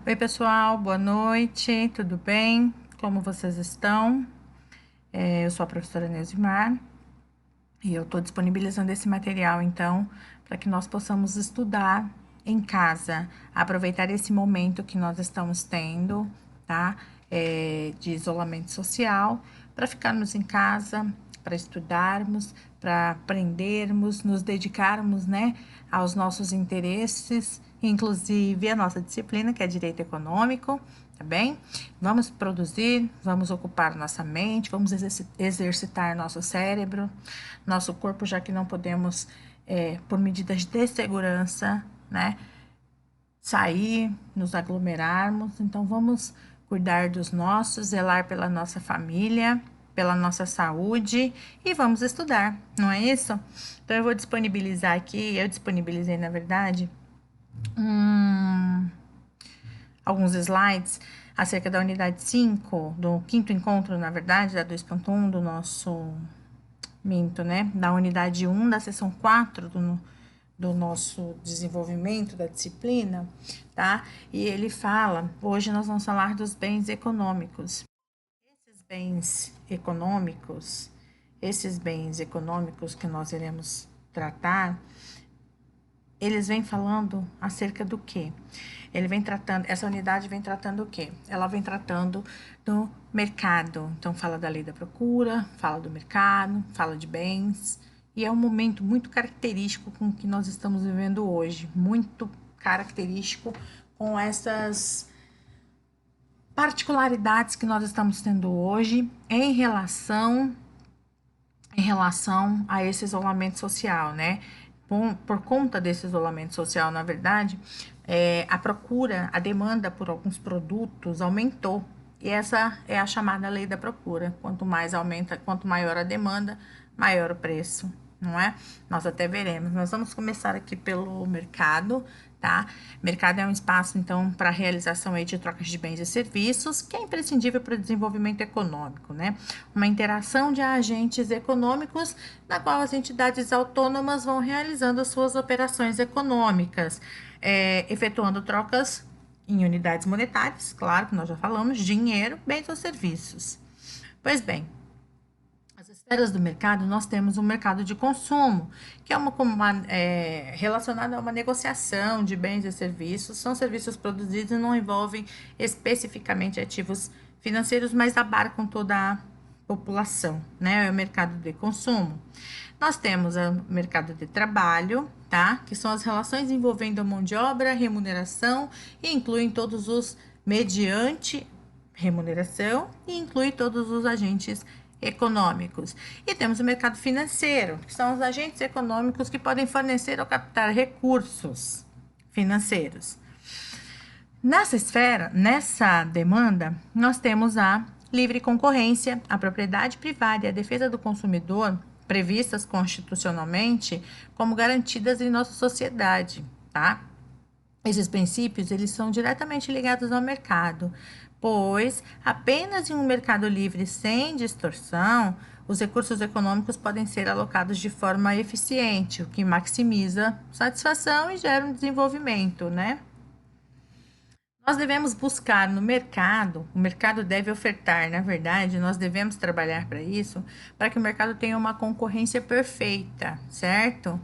Oi, pessoal, boa noite, tudo bem? Como vocês estão? Eu sou a professora Neusimar e eu estou disponibilizando esse material, então, para que nós possamos estudar em casa, aproveitar esse momento que nós estamos tendo, tá? De isolamento social, para ficarmos em casa, para estudarmos, para aprendermos, nos dedicarmos, né, aos nossos interesses, inclusive a nossa disciplina, que é Direito Econômico, tá bem? Vamos produzir, vamos ocupar nossa mente, vamos exercitar nosso cérebro, nosso corpo, já que não podemos, por medidas de segurança, né, sair, nos aglomerarmos. Então, vamos cuidar dos nossos, zelar pela nossa família, pela nossa saúde e vamos estudar, não é isso? Então, eu vou disponibilizar aqui, eu disponibilizei, na verdade, alguns slides acerca da unidade 5, do quinto encontro, na verdade, da 2.1 do nosso né? Da unidade 1, da seção 4 do nosso desenvolvimento da disciplina, tá? E ele fala, hoje nós vamos falar dos bens econômicos. Esses bens econômicos que nós iremos tratar, eles vêm falando acerca do quê? Essa unidade vem tratando o quê? Ela vem tratando do mercado. Então, fala da lei da procura, fala do mercado, fala de bens. E é um momento muito característico com o que nós estamos vivendo hoje. Muito característico com essas particularidades que nós estamos tendo hoje em relação a esse isolamento social, né? Por conta desse isolamento social, na verdade, a demanda por alguns produtos aumentou. E essa é a chamada lei da procura. Quanto mais aumenta, quanto maior a demanda, maior o preço, não é? Nós até veremos. Nós vamos começar aqui pelo mercado, tá? Mercado é um espaço, então, para realização aí de trocas de bens e serviços, que é imprescindível para o desenvolvimento econômico, né? Uma interação de agentes econômicos, na qual as entidades autônomas vão realizando as suas operações econômicas, efetuando trocas em unidades monetárias, claro que nós já falamos, dinheiro, bens ou serviços. Pois bem, as esferas do mercado, nós temos um mercado de consumo, que é relacionado a uma negociação de bens e serviços. São serviços produzidos e não envolvem especificamente ativos financeiros, mas abarcam toda a população, né? É o mercado de consumo. Nós temos o mercado de trabalho, tá? Que são as relações envolvendo a mão de obra, remuneração e incluem todos os mediante remuneração e inclui todos os agentes econômicos. E temos o mercado financeiro, que são os agentes econômicos que podem fornecer ou captar recursos financeiros. Nessa demanda, nós temos a livre concorrência, a propriedade privada e a defesa do consumidor, previstas constitucionalmente como garantidas em nossa sociedade, tá? Esses princípios, eles são diretamente ligados ao mercado, pois apenas em um mercado livre sem distorção, os recursos econômicos podem ser alocados de forma eficiente, o que maximiza satisfação e gera um desenvolvimento, né? Nós devemos buscar no mercado, o mercado deve ofertar, na verdade, nós devemos trabalhar para isso, para que o mercado tenha uma concorrência perfeita, certo?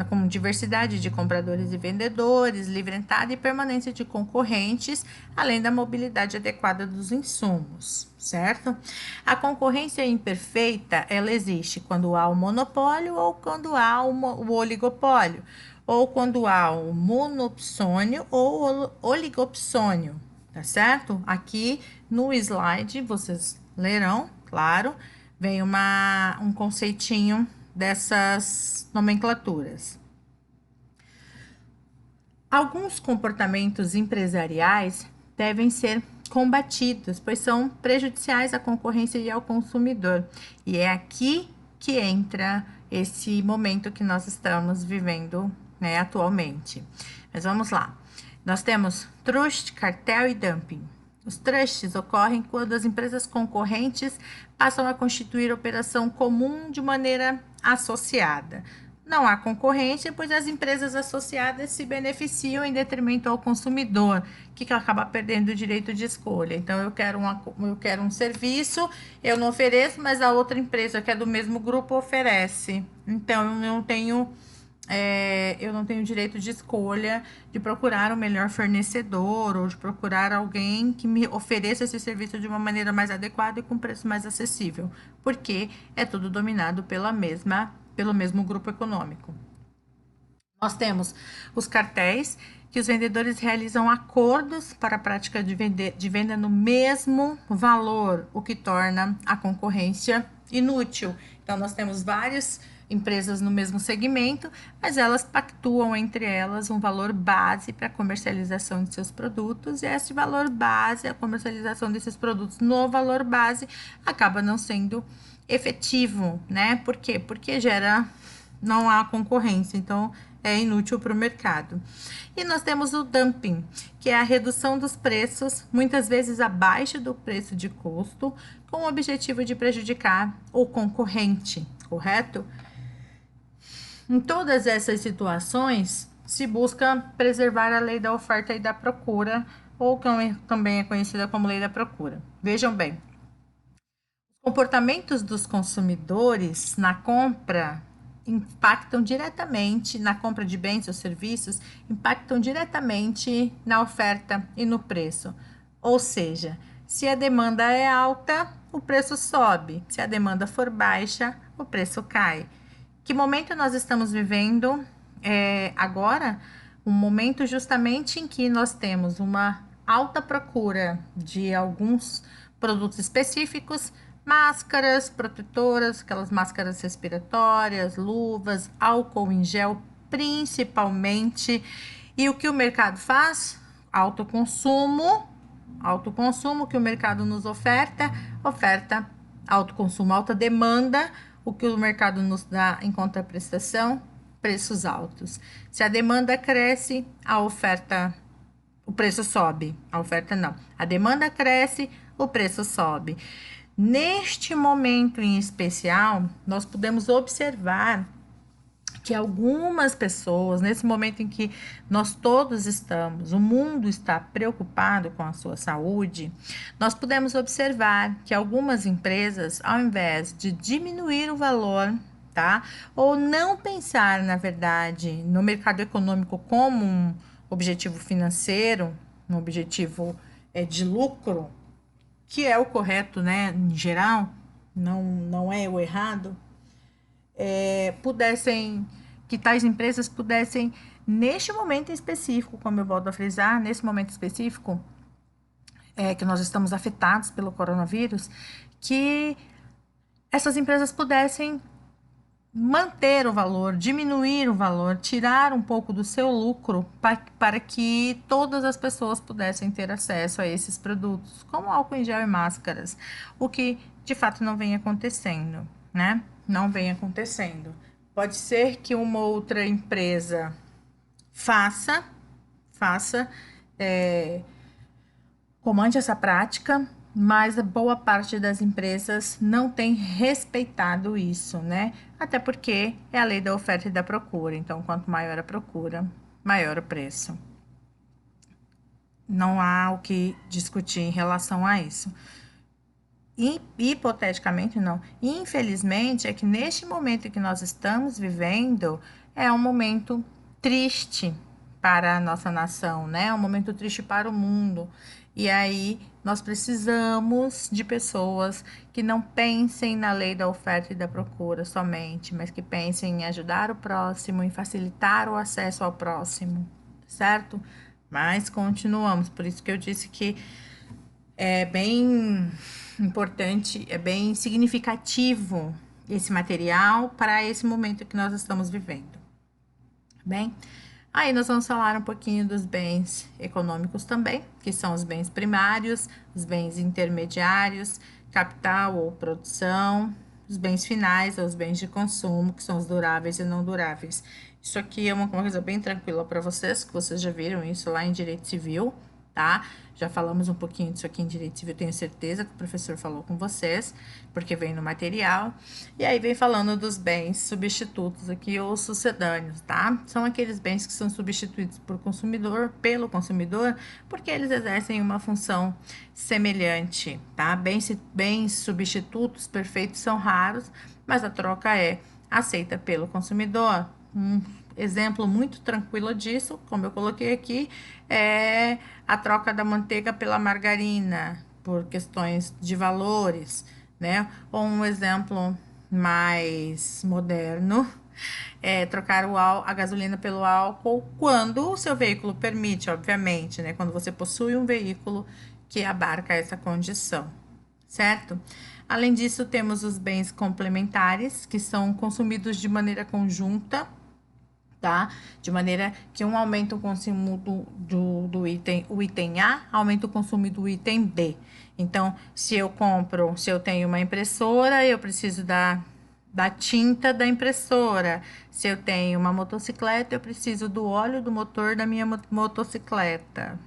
Com diversidade de compradores e vendedores, livre entrada e permanência de concorrentes, além da mobilidade adequada dos insumos, certo? A concorrência imperfeita, ela existe quando há o monopólio ou quando há o oligopólio, ou quando há o monopsônio ou o oligopsônio, tá certo? Aqui no slide, vocês lerão, claro, vem um conceitinho dessas nomenclaturas. Alguns comportamentos empresariais devem ser combatidos, pois são prejudiciais à concorrência e ao consumidor. E é aqui que entra esse momento que nós estamos vivendo, né, atualmente. Mas vamos lá. Nós temos trust, cartel e dumping. Os trusts ocorrem quando as empresas concorrentes passam a constituir operação comum de maneira associada. Não há concorrência, pois as empresas associadas se beneficiam em detrimento ao consumidor, que acaba perdendo o direito de escolha. Então, eu quero um serviço, eu não ofereço, mas a outra empresa que é do mesmo grupo oferece. Então, eu não tenho direito de escolha de procurar o melhor fornecedor ou de procurar alguém que me ofereça esse serviço de uma maneira mais adequada e com preço mais acessível, porque é tudo dominado pelo mesmo grupo econômico. Nós temos os cartéis, que os vendedores realizam acordos para a prática de venda no mesmo valor, o que torna a concorrência inútil. Então, nós temos várias empresas no mesmo segmento, mas elas pactuam entre elas um valor base para a comercialização de seus produtos, e esse valor base, a comercialização desses produtos no valor base, acaba não sendo efetivo, né? Por quê? Porque não há concorrência, então é inútil para o mercado. E nós temos o dumping, que é a redução dos preços, muitas vezes abaixo do preço de custo, com o objetivo de prejudicar o concorrente, correto? Em todas essas situações, se busca preservar a lei da oferta e da procura, ou também é conhecida como lei da procura. Vejam bem, os comportamentos dos consumidores na compra impactam diretamente na compra de bens ou serviços, impactam diretamente na oferta e no preço. Ou seja, se a demanda é alta, o preço sobe. Se a demanda for baixa, o preço cai. Que momento nós estamos vivendo agora? Um momento justamente em que nós temos uma alta procura de alguns produtos específicos, máscaras protetoras, aquelas máscaras respiratórias, luvas, álcool em gel, principalmente. E o que o mercado faz? Autoconsumo que o mercado nos oferta, autoconsumo, alta demanda, o que o mercado nos dá em contraprestação, preços altos. Se a demanda cresce, o preço sobe. A oferta não. A demanda cresce, o preço sobe. Neste momento em especial, nós podemos observar que algumas pessoas, nesse momento em que nós todos estamos, o mundo está preocupado com a sua saúde, nós podemos observar que algumas empresas, ao invés de diminuir o valor, tá? Ou não pensar, na verdade, no mercado econômico como um objetivo financeiro, um objetivo de lucro, que é o correto, né, em geral, não é o errado, que tais empresas pudessem, neste momento específico, como eu volto a frisar, nesse momento específico, que nós estamos afetados pelo coronavírus, que essas empresas pudessem manter o valor, diminuir o valor, tirar um pouco do seu lucro para que todas as pessoas pudessem ter acesso a esses produtos, como álcool em gel e máscaras, o que de fato não vem acontecendo, né? Não vem acontecendo. Pode ser que uma outra empresa faça, comande essa prática, mas a boa parte das empresas não tem respeitado isso, né? Até porque é a lei da oferta e da procura. Então, quanto maior a procura, maior o preço. Não há o que discutir em relação a isso. Hipoteticamente, não. Infelizmente, é que neste momento que nós estamos vivendo, é um momento triste para a nossa nação, né? É um momento triste para o mundo. E aí, nós precisamos de pessoas que não pensem na lei da oferta e da procura somente, mas que pensem em ajudar o próximo, em facilitar o acesso ao próximo, certo? Mas continuamos, por isso que eu disse que é bem importante, é bem significativo esse material para esse momento que nós estamos vivendo. Bem, aí nós vamos falar um pouquinho dos bens econômicos também, que são os bens primários, os bens intermediários, capital ou produção, os bens finais ou os bens de consumo, que são os duráveis e não duráveis. Isso aqui é uma coisa bem tranquila para vocês, que vocês já viram isso lá em Direito Civil, tá? Já falamos um pouquinho disso aqui em Direito Civil, tenho certeza que o professor falou com vocês, porque vem no material. E aí vem falando dos bens substitutos aqui, ou sucedâneos, tá? São aqueles bens que são substituídos pelo consumidor, porque eles exercem uma função semelhante, tá? Bens substitutos perfeitos são raros, mas a troca é aceita pelo consumidor. Exemplo muito tranquilo disso, como eu coloquei aqui, é a troca da manteiga pela margarina, por questões de valores, né? Ou um exemplo mais moderno é trocar a gasolina pelo álcool quando o seu veículo permite, obviamente, né? Quando você possui um veículo que abarca essa condição, certo? Além disso, temos os bens complementares, que são consumidos de maneira conjunta, tá? De maneira que um aumenta o consumo do item, o item A aumenta o consumo do item B. Então, se eu tenho uma impressora, eu preciso da tinta da impressora. Se eu tenho uma motocicleta, eu preciso do óleo do motor da minha motocicleta.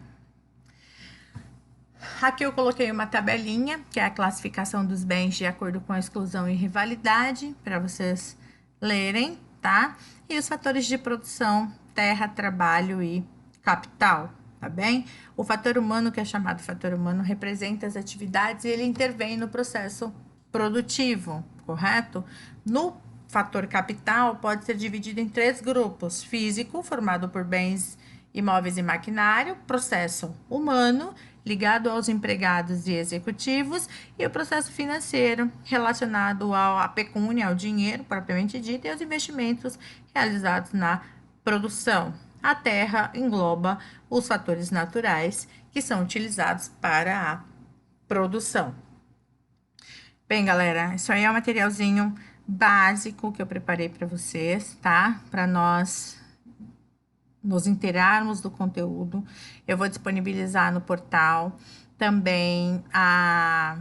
Aqui eu coloquei uma tabelinha, que é a classificação dos bens de acordo com a exclusão e rivalidade, para vocês lerem, tá? E os fatores de produção, terra, trabalho e capital, tá bem? O fator humano, que é chamado fator humano, representa as atividades e ele intervém no processo produtivo, correto? No fator capital, pode ser dividido em 3 grupos: físico, formado por bens imóveis e maquinário; processo humano, ligado aos empregados e executivos; e o processo financeiro, relacionado à pecúnia, ao dinheiro propriamente dito, e aos investimentos realizados na produção. A terra engloba os fatores naturais que são utilizados para a produção. Bem, galera, isso aí é um materialzinho básico que eu preparei para vocês, tá? Para nós nos inteirarmos do conteúdo. Eu vou disponibilizar no portal também a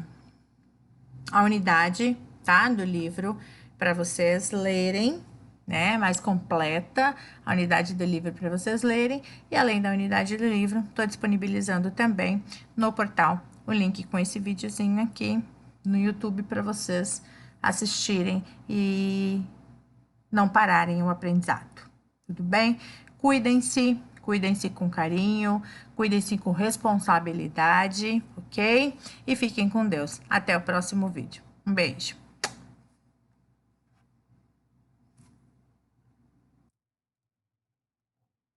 unidade, tá? Do livro, para vocês lerem, né? Mais completa, a unidade do livro para vocês lerem. E além da unidade do livro, estou disponibilizando também no portal o link com esse videozinho aqui no YouTube para vocês assistirem e não pararem o aprendizado. Tudo bem? Cuidem-se com carinho, cuidem-se com responsabilidade, ok? E fiquem com Deus. Até o próximo vídeo. Um beijo.